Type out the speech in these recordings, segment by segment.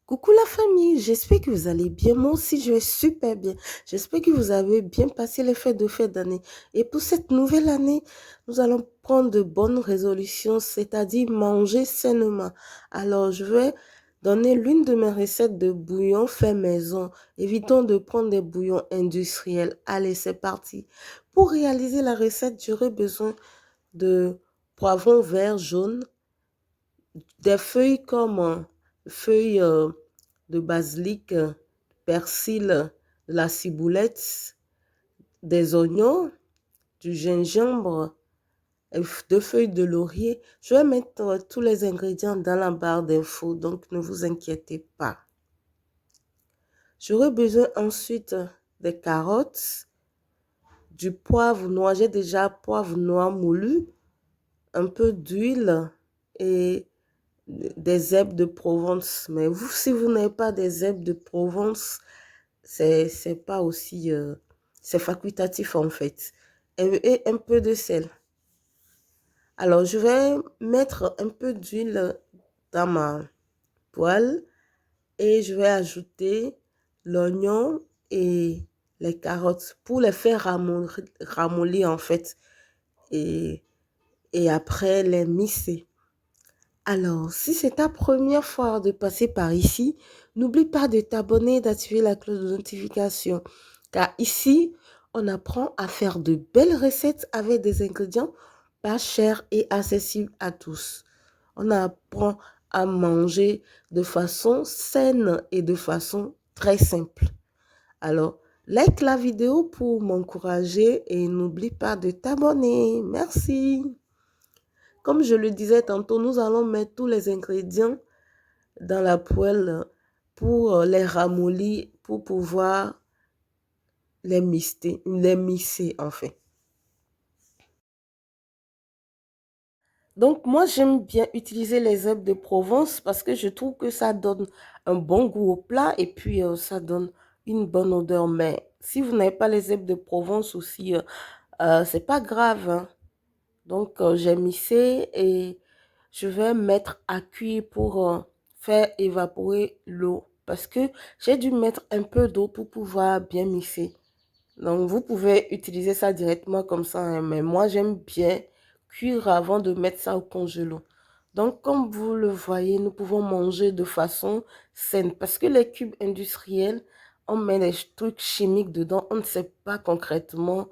Coucou la famille, j'espère que vous allez bien. Moi aussi, je vais super bien. J'espère que vous avez bien passé les fêtes de fin d'année. Et pour cette nouvelle année, nous allons prendre de bonnes résolutions, c'est-à-dire manger sainement. Alors, je vais donner l'une de mes recettes de bouillon fait maison. Évitons de prendre des bouillons industriels. Allez, c'est parti. Pour réaliser la recette, j'aurai besoin de poivrons verts jaunes, des feuilles comme feuilles de basilic, persil, de la ciboulette, des oignons, du gingembre, deux feuilles de laurier. Je vais mettre tous les ingrédients dans la barre d'infos, donc ne vous inquiétez pas. J'aurai besoin ensuite des carottes, du poivre noir. J'ai déjà poivre noir moulu, un peu d'huile et des herbes de Provence. Mais vous, si vous n'avez pas des herbes de Provence, c'est pas aussi... c'est facultatif en fait. Et un peu de sel. Alors, je vais mettre un peu d'huile dans ma poêle et je vais ajouter l'oignon et les carottes pour les faire ramollir en fait. Et, et après les mixer. Alors, si c'est ta première fois de passer par ici, n'oublie pas de t'abonner et d'activer la cloche de notification. Car ici, on apprend à faire de belles recettes avec des ingrédients pas chers et accessibles à tous. On apprend à manger de façon saine et de façon très simple. Alors, like la vidéo pour m'encourager et n'oublie pas de t'abonner. Merci. Comme je le disais tantôt, nous allons mettre tous les ingrédients dans la poêle pour les ramollir, pour pouvoir les mixer en fait. Donc moi, j'aime bien utiliser les herbes de Provence parce que je trouve que ça donne un bon goût au plat et puis ça donne une bonne odeur. Mais si vous n'avez pas les herbes de Provence aussi, c'est pas grave, hein. Donc, j'ai mixé et je vais mettre à cuire pour faire évaporer l'eau. Parce que j'ai dû mettre un peu d'eau pour pouvoir bien mixer. Donc, vous pouvez utiliser ça directement comme ça, hein, mais moi, j'aime bien cuire avant de mettre ça au congélo. Donc, comme vous le voyez, nous pouvons manger de façon saine. Parce que les cubes industriels, on met des trucs chimiques dedans. On ne sait pas concrètement.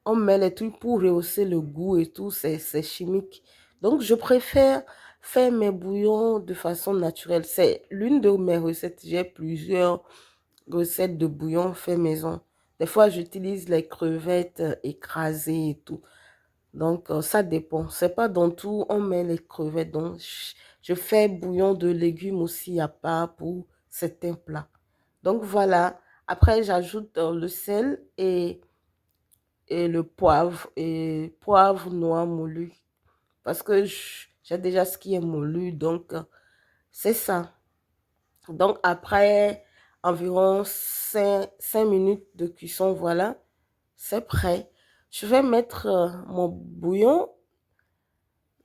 On met les trucs pour rehausser le goût et tout. C'est chimique. Donc, je préfère faire mes bouillons de façon naturelle. C'est l'une de mes recettes. J'ai plusieurs recettes de bouillon fait maison. Des fois, j'utilise les crevettes écrasées et tout. Donc, ça dépend. C'est pas dans tout, on met les crevettes. Donc, je fais bouillon de légumes aussi à part pour certains plats. Donc, voilà. Après, j'ajoute le sel et le poivre. Et poivre noir moulu. Parce que j'ai déjà ce qui est moulu. Donc, c'est ça. Donc, après environ 5 minutes de cuisson, voilà, c'est prêt. Je vais mettre mon bouillon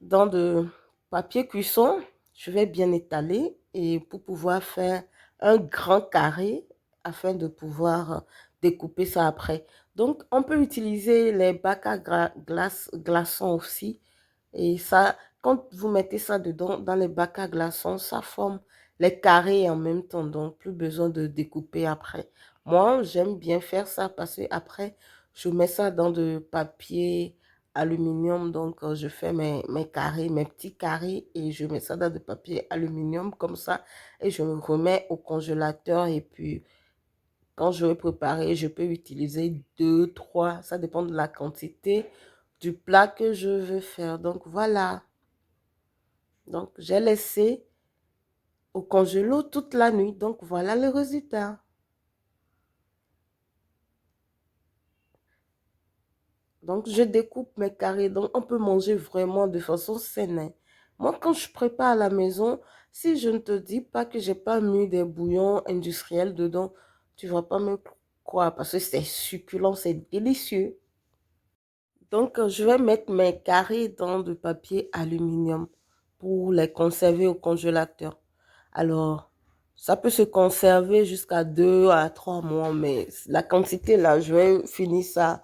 dans de papier cuisson. Je vais bien étaler et pour pouvoir faire un grand carré afin de pouvoir découper ça après. Donc, on peut utiliser les bacs à glaçons aussi. Et ça, quand vous mettez ça dedans, dans les bacs à glaçons, ça forme les carrés en même temps. Donc, plus besoin de découper après. Moi, j'aime bien faire ça parce que après, je mets ça dans de papier aluminium. Donc, je fais mes carrés, mes petits carrés et je mets ça dans de papier aluminium comme ça. Et je me remets au congélateur et puis quand je vais préparer, je peux utiliser 2, 3, ça dépend de la quantité du plat que je veux faire. Donc voilà. Donc j'ai laissé au congélo toute la nuit. Donc voilà le résultat. Donc je découpe mes carrés. Donc on peut manger vraiment de façon saine, hein. Moi, quand je prépare à la maison, si je ne te dis pas que j'ai pas mis des bouillons industriels dedans, tu ne vas pas me croire parce que c'est succulent, c'est délicieux. Donc, je vais mettre mes carrés dans du papier aluminium pour les conserver au congélateur. Alors, Ça peut se conserver jusqu'à 2 à 3 mois, mais la quantité là, je vais finir ça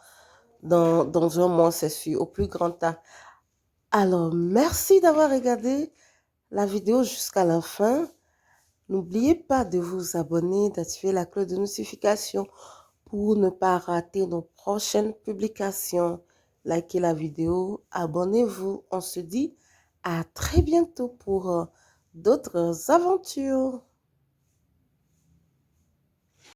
dans un mois, c'est sûr, au plus grand tard. Alors, merci d'avoir regardé la vidéo jusqu'à la fin. N'oubliez pas de vous abonner, d'activer la cloche de notification pour ne pas rater nos prochaines publications. Likez la vidéo, abonnez-vous. On se dit à très bientôt pour d'autres aventures.